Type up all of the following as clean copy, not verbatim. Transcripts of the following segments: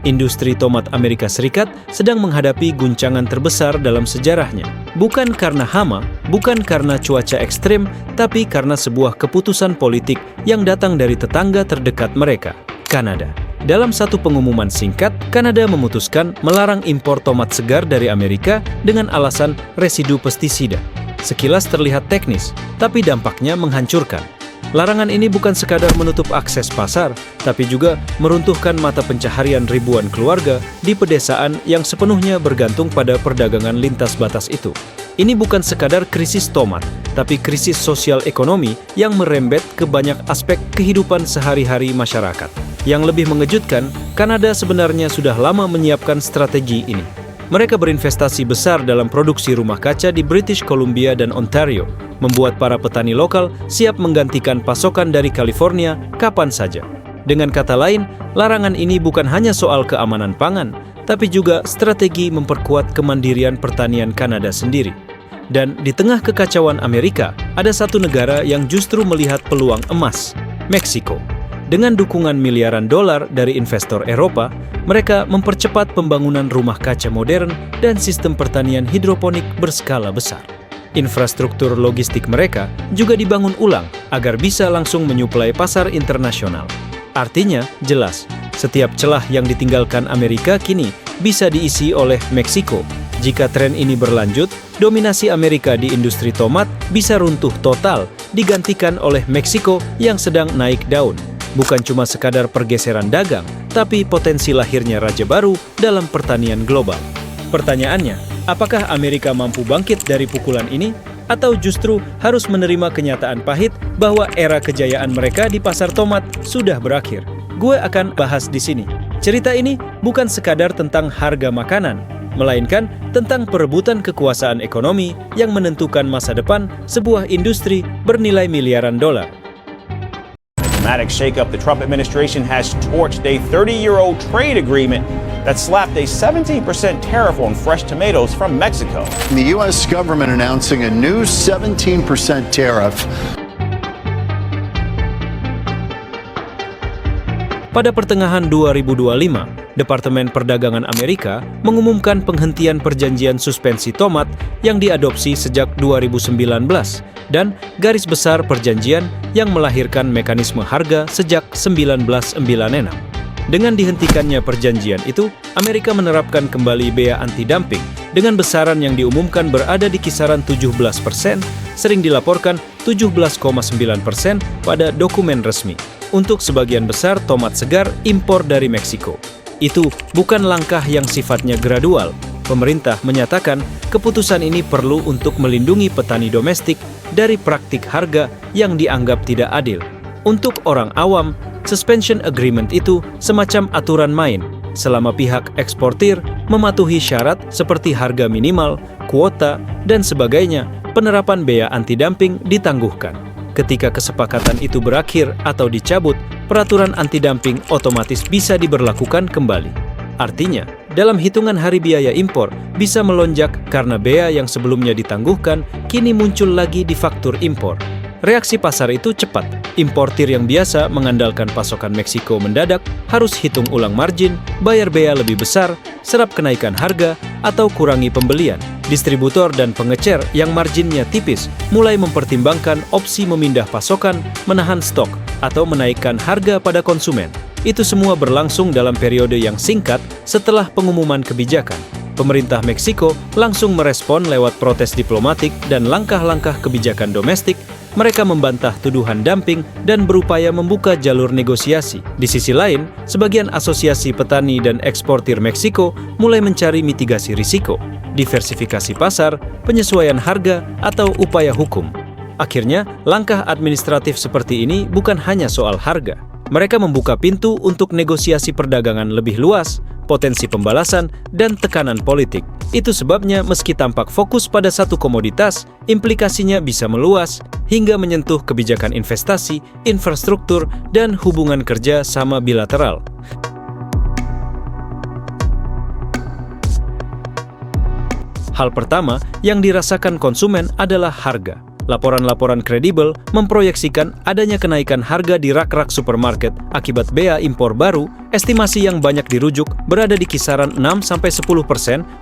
Industri tomat Amerika Serikat sedang menghadapi guncangan terbesar dalam sejarahnya. Bukan karena hama, bukan karena cuaca ekstrem, tapi karena sebuah keputusan politik yang datang dari tetangga terdekat mereka, Kanada. Dalam satu pengumuman singkat, Kanada memutuskan melarang impor tomat segar dari Amerika dengan alasan residu pestisida. Sekilas terlihat teknis, tapi dampaknya menghancurkan. Larangan ini bukan sekadar menutup akses pasar, tapi juga meruntuhkan mata pencaharian ribuan keluarga di pedesaan yang sepenuhnya bergantung pada perdagangan lintas batas itu. Ini bukan sekadar krisis tomat, tapi krisis sosial ekonomi yang merembet ke banyak aspek kehidupan sehari-hari masyarakat. Yang lebih mengejutkan, Kanada sebenarnya sudah lama menyiapkan strategi ini. Mereka berinvestasi besar dalam produksi rumah kaca di British Columbia dan Ontario, membuat para petani lokal siap menggantikan pasokan dari California kapan saja. Dengan kata lain, larangan ini bukan hanya soal keamanan pangan, tapi juga strategi memperkuat kemandirian pertanian Kanada sendiri. Dan di tengah kekacauan Amerika, ada satu negara yang justru melihat peluang emas, Meksiko. Dengan dukungan miliaran dolar dari investor Eropa, mereka mempercepat pembangunan rumah kaca modern dan sistem pertanian hidroponik berskala besar. Infrastruktur logistik mereka juga dibangun ulang agar bisa langsung menyuplai pasar internasional. Artinya, jelas, setiap celah yang ditinggalkan Amerika kini bisa diisi oleh Meksiko. Jika tren ini berlanjut, dominasi Amerika di industri tomat bisa runtuh total, digantikan oleh Meksiko yang sedang naik daun. Bukan cuma sekadar pergeseran dagang, tapi potensi lahirnya raja baru dalam pertanian global. Pertanyaannya, apakah Amerika mampu bangkit dari pukulan ini? Atau justru harus menerima kenyataan pahit bahwa era kejayaan mereka di pasar tomat sudah berakhir? Gue akan bahas di sini. Cerita ini bukan sekadar tentang harga makanan, melainkan tentang perebutan kekuasaan ekonomi yang menentukan masa depan sebuah industri bernilai miliaran dolar. Dramatic shakeup, the Trump administration has torched a 30-year-old trade agreement that slapped a 17% tariff on fresh tomatoes from Mexico. The U.S. government announcing a new 17% tariff. Pada pertengahan 2025, Departemen Perdagangan Amerika mengumumkan penghentian perjanjian suspensi tomat yang diadopsi sejak 2019 dan garis besar perjanjian yang melahirkan mekanisme harga sejak 1996. Dengan dihentikannya perjanjian itu, Amerika menerapkan kembali bea anti-dumping dengan besaran yang diumumkan berada di kisaran 17%, sering dilaporkan 17,9% pada dokumen resmi. Untuk sebagian besar tomat segar impor dari Meksiko. Itu bukan langkah yang sifatnya gradual. Pemerintah menyatakan keputusan ini perlu untuk melindungi petani domestik dari praktik harga yang dianggap tidak adil. Untuk orang awam, suspension agreement itu semacam aturan main selama pihak eksportir mematuhi syarat seperti harga minimal, kuota, dan sebagainya. Penerapan bea anti-dumping ditangguhkan. Ketika kesepakatan itu berakhir atau dicabut, peraturan anti-dumping otomatis bisa diberlakukan kembali. Artinya, dalam hitungan hari biaya impor bisa melonjak karena bea yang sebelumnya ditangguhkan kini muncul lagi di faktur impor. Reaksi pasar itu cepat. Importir yang biasa mengandalkan pasokan Meksiko mendadak harus hitung ulang margin, bayar bea lebih besar, serap kenaikan harga, atau kurangi pembelian. Distributor dan pengecer yang marginnya tipis mulai mempertimbangkan opsi memindah pasokan, menahan stok, atau menaikkan harga pada konsumen. Itu semua berlangsung dalam periode yang singkat setelah pengumuman kebijakan. Pemerintah Meksiko langsung merespon lewat protes diplomatik dan langkah-langkah kebijakan domestik. Mereka membantah tuduhan dumping dan berupaya membuka jalur negosiasi. Di sisi lain, sebagian asosiasi petani dan eksportir Meksiko mulai mencari mitigasi risiko, diversifikasi pasar, penyesuaian harga, atau upaya hukum. Akhirnya, langkah administratif seperti ini bukan hanya soal harga. Mereka membuka pintu untuk negosiasi perdagangan lebih luas, potensi pembalasan, dan tekanan politik. Itu sebabnya meski tampak fokus pada satu komoditas, implikasinya bisa meluas hingga menyentuh kebijakan investasi, infrastruktur, dan hubungan kerja sama bilateral. Hal pertama yang dirasakan konsumen adalah harga. Laporan-laporan kredibel memproyeksikan adanya kenaikan harga di rak-rak supermarket akibat bea impor baru. Estimasi yang banyak dirujuk berada di kisaran 6-10%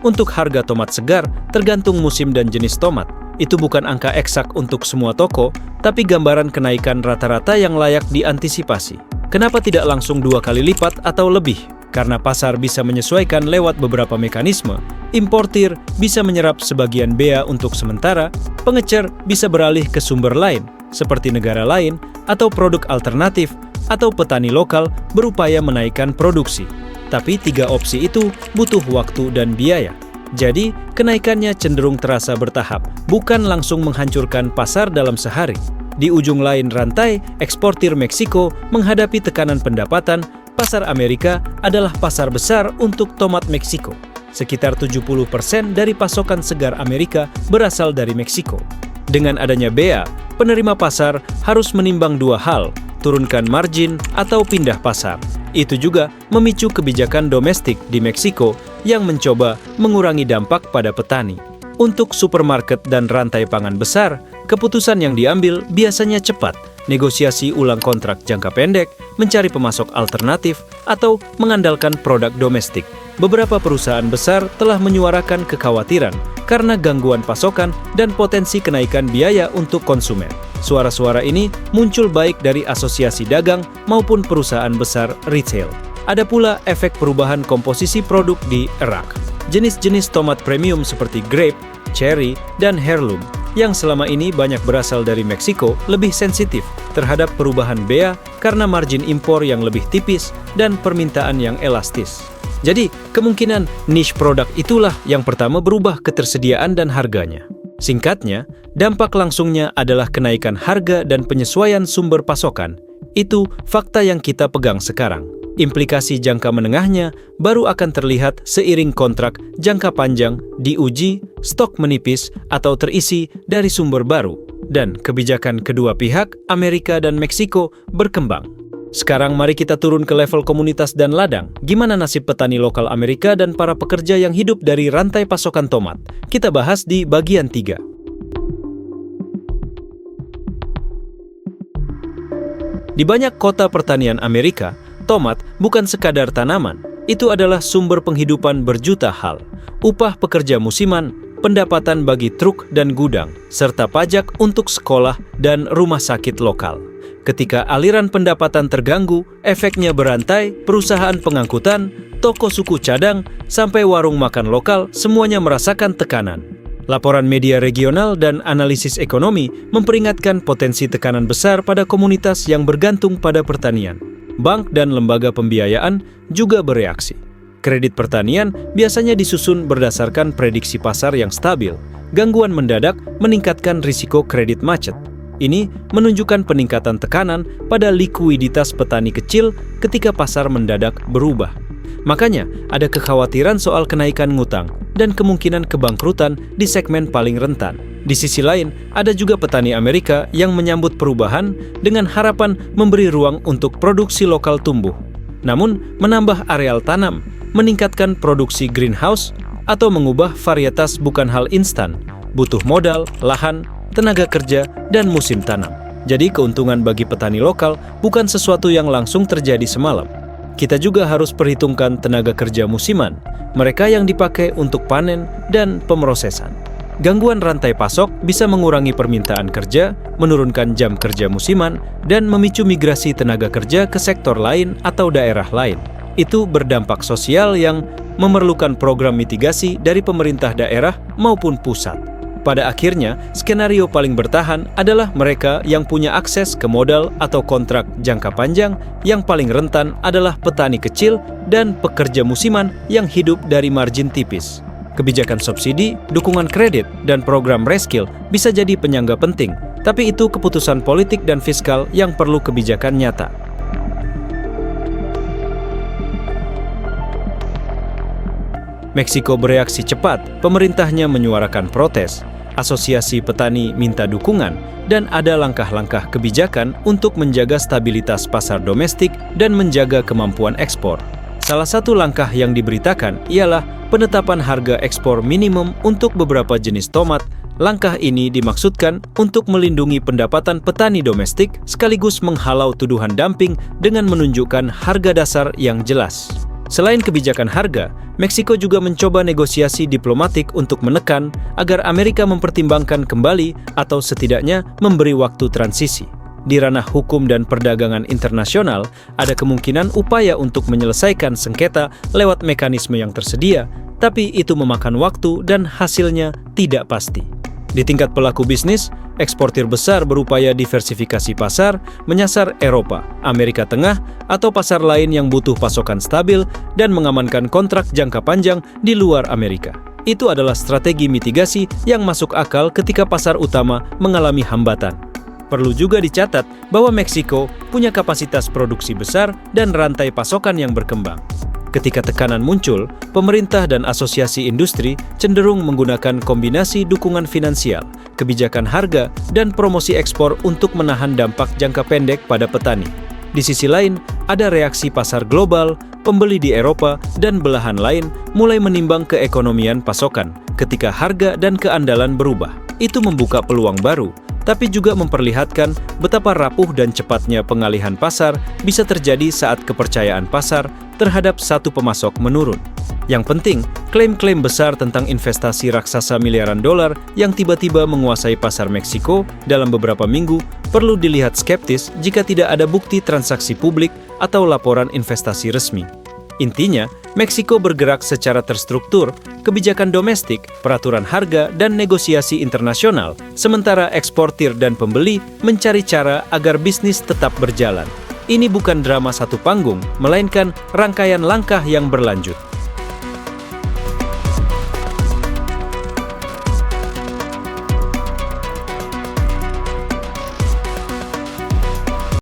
untuk harga tomat segar tergantung musim dan jenis tomat. Itu bukan angka eksak untuk semua toko, tapi gambaran kenaikan rata-rata yang layak diantisipasi. Kenapa tidak langsung 2 kali lipat atau lebih? Karena pasar bisa menyesuaikan lewat beberapa mekanisme. Importir bisa menyerap sebagian bea untuk sementara, pengecer bisa beralih ke sumber lain, seperti negara lain, atau produk alternatif, atau petani lokal berupaya menaikkan produksi. Tapi 3 opsi itu butuh waktu dan biaya. Jadi, kenaikannya cenderung terasa bertahap, bukan langsung menghancurkan pasar dalam sehari. Di ujung lain rantai, eksportir Meksiko menghadapi tekanan pendapatan. Pasar Amerika adalah pasar besar untuk tomat Meksiko. Sekitar 70% dari pasokan segar Amerika berasal dari Meksiko. Dengan adanya bea, penerima pasar harus menimbang 2 hal, turunkan margin atau pindah pasar. Itu juga memicu kebijakan domestik di Meksiko yang mencoba mengurangi dampak pada petani. Untuk supermarket dan rantai pangan besar, keputusan yang diambil biasanya cepat, negosiasi ulang kontrak jangka pendek, mencari pemasok alternatif, atau mengandalkan produk domestik. Beberapa perusahaan besar telah menyuarakan kekhawatiran karena gangguan pasokan dan potensi kenaikan biaya untuk konsumen. Suara-suara ini muncul baik dari asosiasi dagang maupun perusahaan besar retail. Ada pula efek perubahan komposisi produk di Irak. Jenis-jenis tomat premium seperti grape, cherry, dan heirloom yang selama ini banyak berasal dari Meksiko lebih sensitif terhadap perubahan bea karena margin impor yang lebih tipis dan permintaan yang elastis. Jadi, kemungkinan niche produk itulah yang pertama berubah ketersediaan dan harganya. Singkatnya, dampak langsungnya adalah kenaikan harga dan penyesuaian sumber pasokan. Itu fakta yang kita pegang sekarang. Implikasi jangka menengahnya baru akan terlihat seiring kontrak jangka panjang diuji, stok menipis, atau terisi dari sumber baru, dan kebijakan kedua pihak, Amerika dan Meksiko, berkembang. Sekarang mari kita turun ke level komunitas dan ladang. Gimana nasib petani lokal Amerika dan para pekerja yang hidup dari rantai pasokan tomat? Kita bahas di bagian 3. Di banyak kota pertanian Amerika, tomat bukan sekadar tanaman, itu adalah sumber penghidupan berjuta hal. Upah pekerja musiman, pendapatan bagi truk dan gudang, serta pajak untuk sekolah dan rumah sakit lokal. Ketika aliran pendapatan terganggu, efeknya berantai, perusahaan pengangkutan, toko suku cadang, sampai warung makan lokal semuanya merasakan tekanan. Laporan media regional dan analisis ekonomi memperingatkan potensi tekanan besar pada komunitas yang bergantung pada pertanian. Bank dan lembaga pembiayaan juga bereaksi. Kredit pertanian biasanya disusun berdasarkan prediksi pasar yang stabil. Gangguan mendadak meningkatkan risiko kredit macet. Ini menunjukkan peningkatan tekanan pada likuiditas petani kecil ketika pasar mendadak berubah. Makanya, ada kekhawatiran soal kenaikan ngutang dan kemungkinan kebangkrutan di segmen paling rentan. Di sisi lain, ada juga petani Amerika yang menyambut perubahan dengan harapan memberi ruang untuk produksi lokal tumbuh. Namun, menambah areal tanam, meningkatkan produksi greenhouse, atau mengubah varietas bukan hal instan, butuh modal, lahan, tenaga kerja, dan musim tanam. Jadi keuntungan bagi petani lokal bukan sesuatu yang langsung terjadi semalam. Kita juga harus perhitungkan tenaga kerja musiman, mereka yang dipakai untuk panen dan pemrosesan. Gangguan rantai pasok bisa mengurangi permintaan kerja, menurunkan jam kerja musiman, dan memicu migrasi tenaga kerja ke sektor lain atau daerah lain. Itu berdampak sosial yang memerlukan program mitigasi dari pemerintah daerah maupun pusat. Pada akhirnya, skenario paling bertahan adalah mereka yang punya akses ke modal atau kontrak jangka panjang. Yang paling rentan adalah petani kecil dan pekerja musiman yang hidup dari margin tipis. Kebijakan subsidi, dukungan kredit, dan program reskill bisa jadi penyangga penting, tapi itu keputusan politik dan fiskal yang perlu kebijakan nyata. Meksiko bereaksi cepat, pemerintahnya menyuarakan protes, asosiasi petani minta dukungan, dan ada langkah-langkah kebijakan untuk menjaga stabilitas pasar domestik dan menjaga kemampuan ekspor. Salah satu langkah yang diberitakan ialah penetapan harga ekspor minimum untuk beberapa jenis tomat. Langkah ini dimaksudkan untuk melindungi pendapatan petani domestik sekaligus menghalau tuduhan dumping dengan menunjukkan harga dasar yang jelas. Selain kebijakan harga, Meksiko juga mencoba negosiasi diplomatik untuk menekan agar Amerika mempertimbangkan kembali atau setidaknya memberi waktu transisi. Di ranah hukum dan perdagangan internasional, ada kemungkinan upaya untuk menyelesaikan sengketa lewat mekanisme yang tersedia, tapi itu memakan waktu dan hasilnya tidak pasti. Di tingkat pelaku bisnis, eksportir besar berupaya diversifikasi pasar, menyasar Eropa, Amerika Tengah, atau pasar lain yang butuh pasokan stabil dan mengamankan kontrak jangka panjang di luar Amerika. Itu adalah strategi mitigasi yang masuk akal ketika pasar utama mengalami hambatan. Perlu juga dicatat bahwa Meksiko punya kapasitas produksi besar dan rantai pasokan yang berkembang. Ketika tekanan muncul, pemerintah dan asosiasi industri cenderung menggunakan kombinasi dukungan finansial, kebijakan harga, dan promosi ekspor untuk menahan dampak jangka pendek pada petani. Di sisi lain, ada reaksi pasar global, pembeli di Eropa, dan belahan lain mulai menimbang keekonomian pasokan ketika harga dan keandalan berubah. Itu membuka peluang baru, tapi juga memperlihatkan betapa rapuh dan cepatnya pengalihan pasar bisa terjadi saat kepercayaan pasar terhadap satu pemasok menurun. Yang penting, klaim-klaim besar tentang investasi raksasa miliaran dolar yang tiba-tiba menguasai pasar Meksiko dalam beberapa minggu perlu dilihat skeptis jika tidak ada bukti transaksi publik atau laporan investasi resmi. Intinya, Meksiko bergerak secara terstruktur, kebijakan domestik, peraturan harga, dan negosiasi internasional, sementara eksportir dan pembeli mencari cara agar bisnis tetap berjalan. Ini bukan drama satu panggung, melainkan rangkaian langkah yang berlanjut.